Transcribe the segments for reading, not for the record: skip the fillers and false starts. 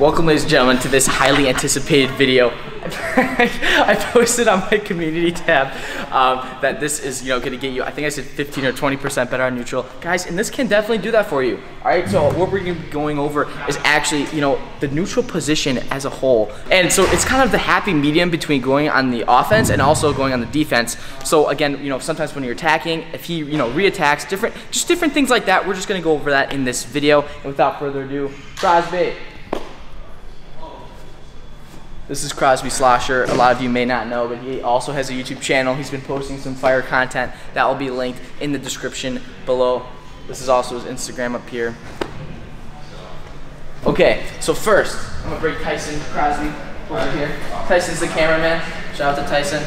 Welcome, ladies and gentlemen, to this highly anticipated video. I posted on my community tab that this is, gonna get you, I think I said 15 or 20% better on neutral. Guys, and this can definitely do that for you. All right, so what we're gonna be going over is actually, the neutral position as a whole. And so it's kind of the happy medium between going on the offense and also going on the defense. So again, sometimes when you're attacking, if he, re-attacks, different things like that, we're just gonna go over that in this video. And without further ado, Crosby. This is Crosby Slosher. A lot of you may not know, but he also has a YouTube channel. He's been posting some fire content that will be linked in the description below. This is also his Instagram up here. Okay, so first, I'm gonna bring Tyson Crosby over here. Tyson's the cameraman. Shout out to Tyson.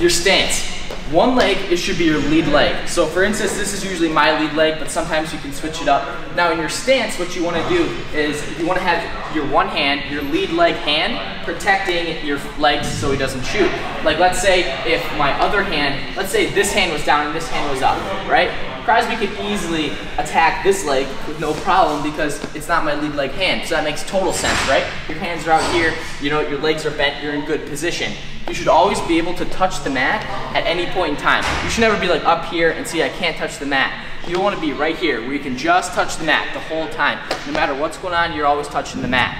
Your stance. One leg, it should be your lead leg. So for instance, this is usually my lead leg, but sometimes you can switch it up. Now in your stance, what you want to do is you want to have your one hand, your lead leg hand, protecting your legs so he doesn't shoot. Like let's say if my other hand, let's say this hand was down and this hand was up, right? Crosby could easily attack this leg with no problem because it's not my lead leg hand. So that makes total sense, right? Your hands are out here, your legs are bent, you're in good position. You should always be able to touch the mat at any point in time. You should never be like up here and see I can't touch the mat. You want to be right here where you can just touch the mat the whole time. No matter what's going on, you're always touching the mat.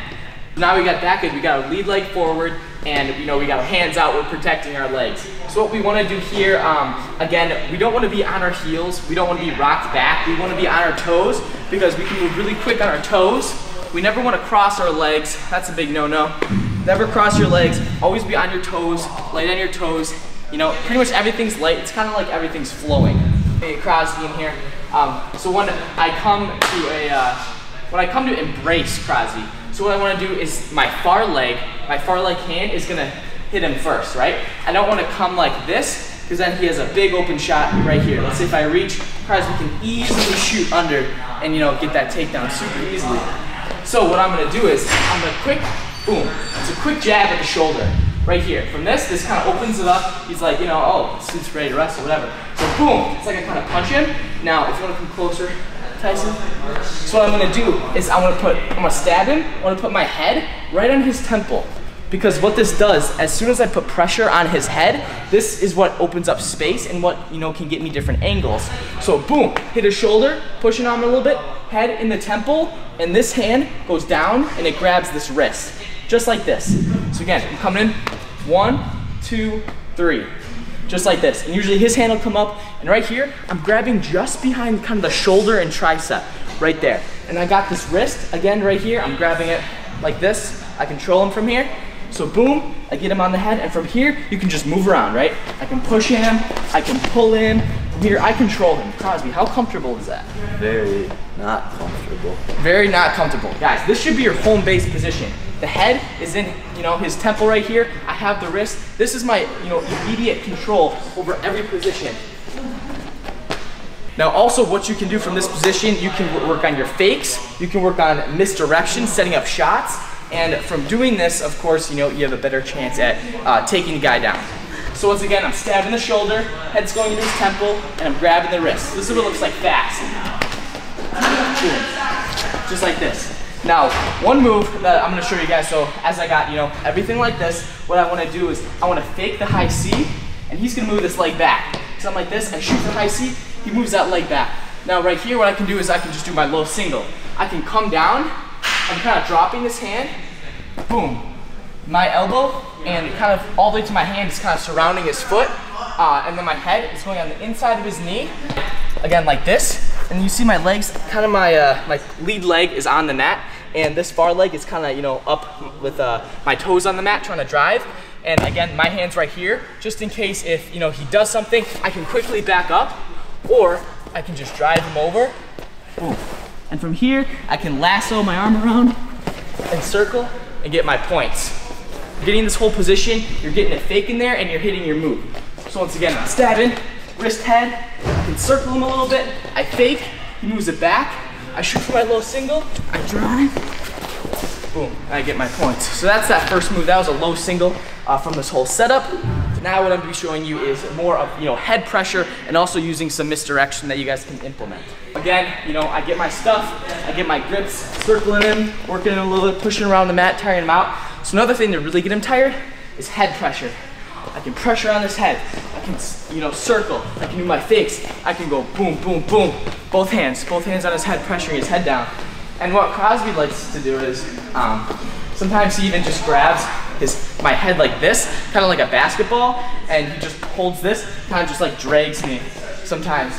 Now we got that good. We got our lead leg forward and we got our hands out, we're protecting our legs. So what we want to do here, again, we don't want to be on our heels, we don't want to be rocked back, we want to be on our toes because we can move really quick on our toes. We never want to cross our legs, that's a big no-no. Never cross your legs, always be on your toes, light on your toes. Pretty much everything's light, it's kind of like everything's flowing. Hey, Crosby in here. So when I come to embrace Crosby, so what I want to do is my far leg hand is going to hit him first, right? I don't want to come like this because then he has a big open shot right here. Let's say if I reach, Crosby can easily shoot under and get that takedown super easily. So what I'm going to do is I'm going to quick, boom. It's a quick jab at the shoulder right here. From this kind of opens it up. He's like, oh, this dude's ready to wrestle, whatever. So boom, it's like I kind of punch him. Now, if you want to come closer, Tyson. So what I'm gonna do is I'm gonna stab him. I wanna put my head right on his temple. Because what this does, as soon as I put pressure on his head, this is what opens up space and what can get me different angles. So boom, hit his shoulder, pushing on him a little bit, head in the temple, and this hand goes down and it grabs this wrist. Just like this. So again, I'm coming in, 1, 2, 3. Just like this. And usually his hand will come up, and right here, I'm grabbing just behind kind of the shoulder and tricep, right there. And I got this wrist, again, right here, I'm grabbing it like this. I control him from here. So boom, I get him on the head, and from here, you can just move around, right? I can push him, I can pull him. From here, I control him. Crosby, how comfortable is that? Very not comfortable. Very not comfortable. Guys, this should be your home base position. The head is in, his temple right here. I have the wrist. This is my, immediate control over every position. Now also what you can do from this position, you can work on your fakes, you can work on misdirection, setting up shots, and from doing this, of course, you have a better chance at taking the guy down. So once again, I'm stabbing the shoulder, head's going into his temple, and I'm grabbing the wrist. This is what it looks like fast. Boom. Just like this. Now, one move that I'm gonna show you guys, so as I got, everything like this, what I wanna do is I wanna fake the high C, and he's gonna move this leg back. So I'm like this, I shoot the high C, he moves that leg back. Now right here, what I can do is I can just do my low single. I can come down, I'm kind of dropping this hand, boom. My elbow, and kind of all the way to my hand is kind of surrounding his foot, and then my head is going on the inside of his knee, again like this. And you see my legs, kind of my lead leg is on the mat, and this far leg is kind of, up with my toes on the mat trying to drive. And again, my hand's right here, just in case if, he does something, I can quickly back up, or I can just drive him over, boom. And from here, I can lasso my arm around and circle and get my points. Getting this whole position, you're getting a fake in there and you're hitting your move. So once again, I'm stabbing, wrist head, I can circle him a little bit, I fake, he moves it back, I shoot for my low single, I drive, boom, I get my points. So that's that first move. That was a low single from this whole setup. Now what I'm gonna be showing you is more of, head pressure and also using some misdirection that you guys can implement. Again, I get my stuff, I get my grips, circling him, working him a little bit, pushing around the mat, tiring him out. So another thing to really get him tired is head pressure. I can pressure on his head. I can, circle. I can do my fakes. I can go boom, boom, boom. Both hands on his head, pressuring his head down. And what Crosby likes to do is, sometimes he even just grabs my head like this, kind of like a basketball, and he just holds this, kind of just like drags me sometimes.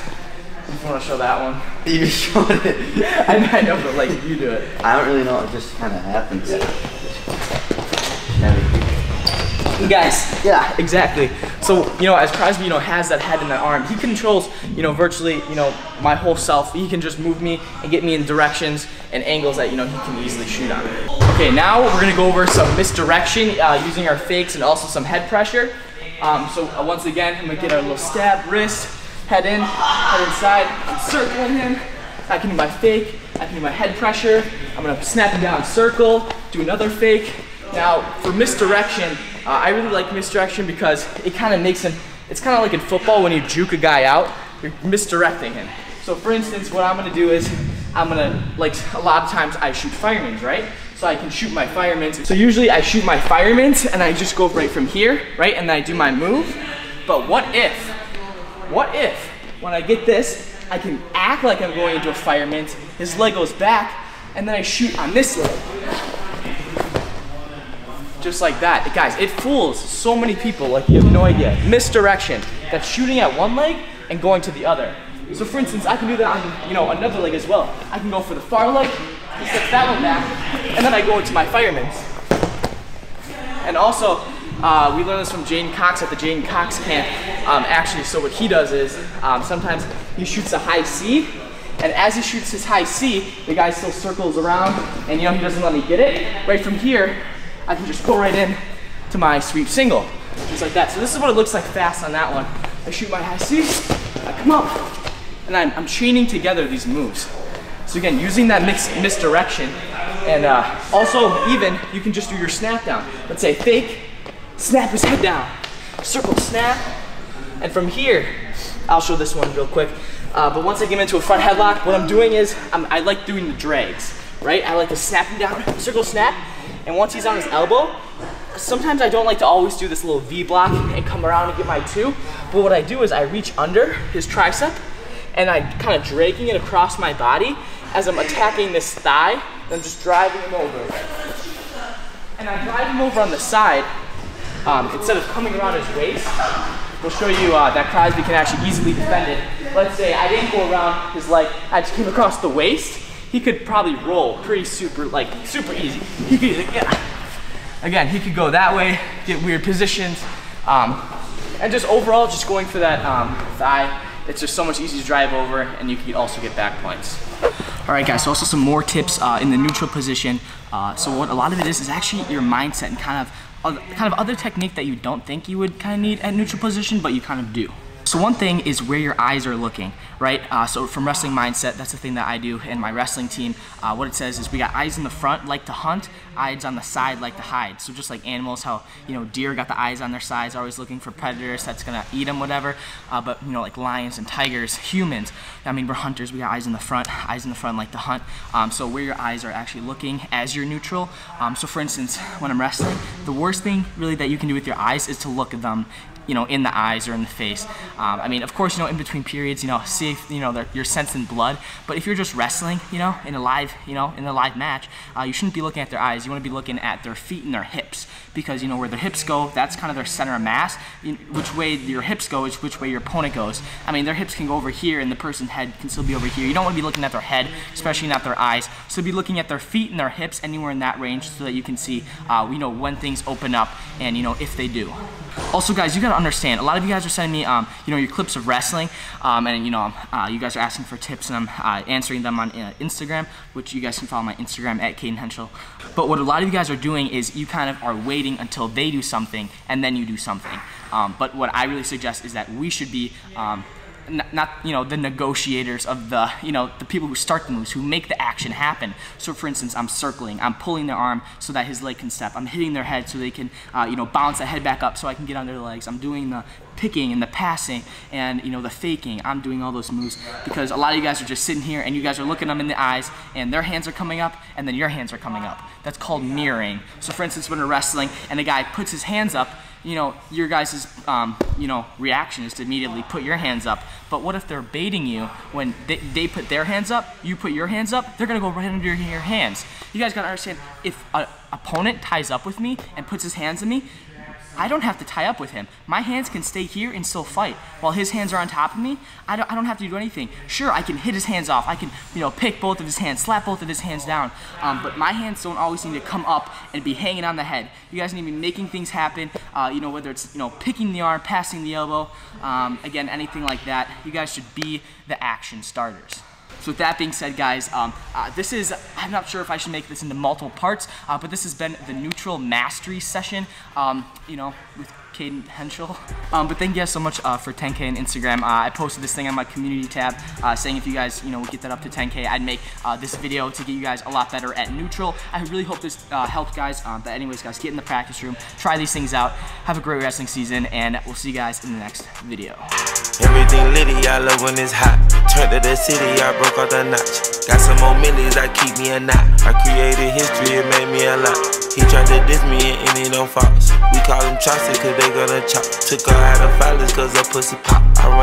If you want to show that one. You showed it. I know, but like you do it. I don't really know, it just kind of happens. You guys, yeah, exactly. So, as Crosby, has that head and that arm, he controls, virtually, my whole self. He can just move me and get me in directions and angles that, he can easily shoot on. Okay, now we're gonna go over some misdirection using our fakes and also some head pressure. Once again, I'm gonna get our little stab, wrist, head in, head inside, I'm circling him. I can do my fake, I can do my head pressure. I'm gonna snap him down, circle, do another fake. Now, for misdirection, I really like misdirection because it kind of makes him, it's kind of like in football when you juke a guy out, you're misdirecting him. So for instance, what I'm gonna do is, I'm gonna, like a lot of times I shoot firemen's, right? So I can shoot my firemen's. So usually I shoot my firemen's and I just go right from here, right? And then I do my move. But what if, when I get this, I can act like I'm going into a fireman's, his leg goes back, and then I shoot on this leg. Just like that. Guys, it fools so many people, like you have no idea. Misdirection. That's shooting at one leg and going to the other. So for instance, I can do that on, another leg as well. I can go for the far leg, he sets that one back, and then I go into my fireman's. And also, we learned this from Cayden Cox at the Cayden Cox camp. Actually, so what he does is, sometimes he shoots a high C, and as he shoots his high C, the guy still circles around, and he doesn't let me get it. Right from here, I can just go right in to my sweep single, just like that. So this is what it looks like fast on that one. I shoot my high C, I come up, and I'm chaining together these moves. So again, using that misdirection, and also even, you can just do your snap down. Let's say fake, snap his head down, circle, snap, and from here, I'll show this one real quick. But once I get him into a front headlock, what I'm doing is, I like doing the drags, right? I like to snap him down, circle, snap, and once he's on his elbow, sometimes I don't like to always do this little V block and come around and get my two, but what I do is I reach under his tricep and I kind of dragging it across my body as I'm attacking this thigh, and I'm just driving him over. And I drive him over on the side, instead of coming around his waist. We'll show you that Crosby can actually easily defend it. Let's say I didn't go around his leg, I just came across the waist. He could probably roll pretty super easy. He could, again, he could go that way, get weird positions, and just overall, just going for that thigh, it's just so much easier to drive over, and you can also get back points. All right, guys, so also some more tips in the neutral position. So what a lot of it is actually your mindset and kind of other technique that you don't think you would kind of need at neutral position, but you kind of do. So one thing is where your eyes are looking, right? So from wrestling mindset, that's the thing that I do in my wrestling team. What it says is we got eyes in the front, like to hunt, eyes on the side, like to hide. So just like animals, how, deer got the eyes on their sides, always looking for predators that's gonna eat them, whatever. But, like lions and tigers, humans, I mean, we're hunters, we got eyes in the front, like to hunt. So where your eyes are actually looking as you're neutral. So for instance, when I'm wrestling, the worst thing really that you can do with your eyes is to look at them in the eyes or in the face. I mean, of course, in between periods, see if, you're sensing blood. But if you're just wrestling, in a live match, you shouldn't be looking at their eyes. You want to be looking at their feet and their hips, because where their hips go, that's kind of their center of mass. Which way your hips go is which way your opponent goes. I mean, their hips can go over here, and the person's head can still be over here. You don't want to be looking at their head, especially not their eyes. So be looking at their feet and their hips, anywhere in that range, so that you can see, when things open up, and if they do. Also, guys, you gotta understand, a lot of you guys are sending me, your clips of wrestling, and you guys are asking for tips, and I'm answering them on Instagram, which you guys can follow my Instagram at Cayden Henschel. But what a lot of you guys are doing is you kind of are waiting until they do something, and then you do something. But what I really suggest is that we should be not you know, the negotiators of the, you know, the people who start the moves, who make the action happen. So for instance, I'm circling, I'm pulling their arm so that his leg can step, I'm hitting their head so they can you know, bounce the head back up so I can get on their legs, I'm doing the picking and the passing and, you know, the faking. I'm doing all those moves because a lot of you guys are just sitting here and you guys are looking them in the eyes and their hands are coming up and then your hands are coming up. That's called mirroring. So for instance, when we're wrestling and a guy puts his hands up, you know, your guys' you know, reaction is to immediately put your hands up. But what if they're baiting you? When they put their hands up, you put your hands up, they're gonna go right under your hands. You guys gotta understand, if an opponent ties up with me and puts his hands on me, I don't have to tie up with him. My hands can stay here and still fight. While his hands are on top of me, I don't have to do anything. Sure, I can hit his hands off. I can, you know, pick both of his hands, slap both of his hands down. But my hands don't always need to come up and be hanging on the head. You guys need to be making things happen. You know, whether it's, you know, picking the arm, passing the elbow, again, anything like that. You guys should be the action starters. So with that being said, guys, this is, I'm not sure if I should make this into multiple parts, but this has been the neutral mastery session, you know, with Cayden Henschel. But thank you guys so much for 10K on Instagram. I posted this thing on my community tab saying if you guys, you know, would get that up to 10K, I'd make this video to get you guys a lot better at neutral. I really hope this helped, guys. But anyways, guys, get in the practice room, try these things out, have a great wrestling season, and we'll see you guys in the next video. Everything litty, I love when it's hot. Turned to the city, I broke off the notch. Got some more millions that keep me a knot. I created history, it made me a lot. He tried to diss me and it don't false. We call him Chaucer cause they gonna chop. Took her out of violence cause her pussy pop.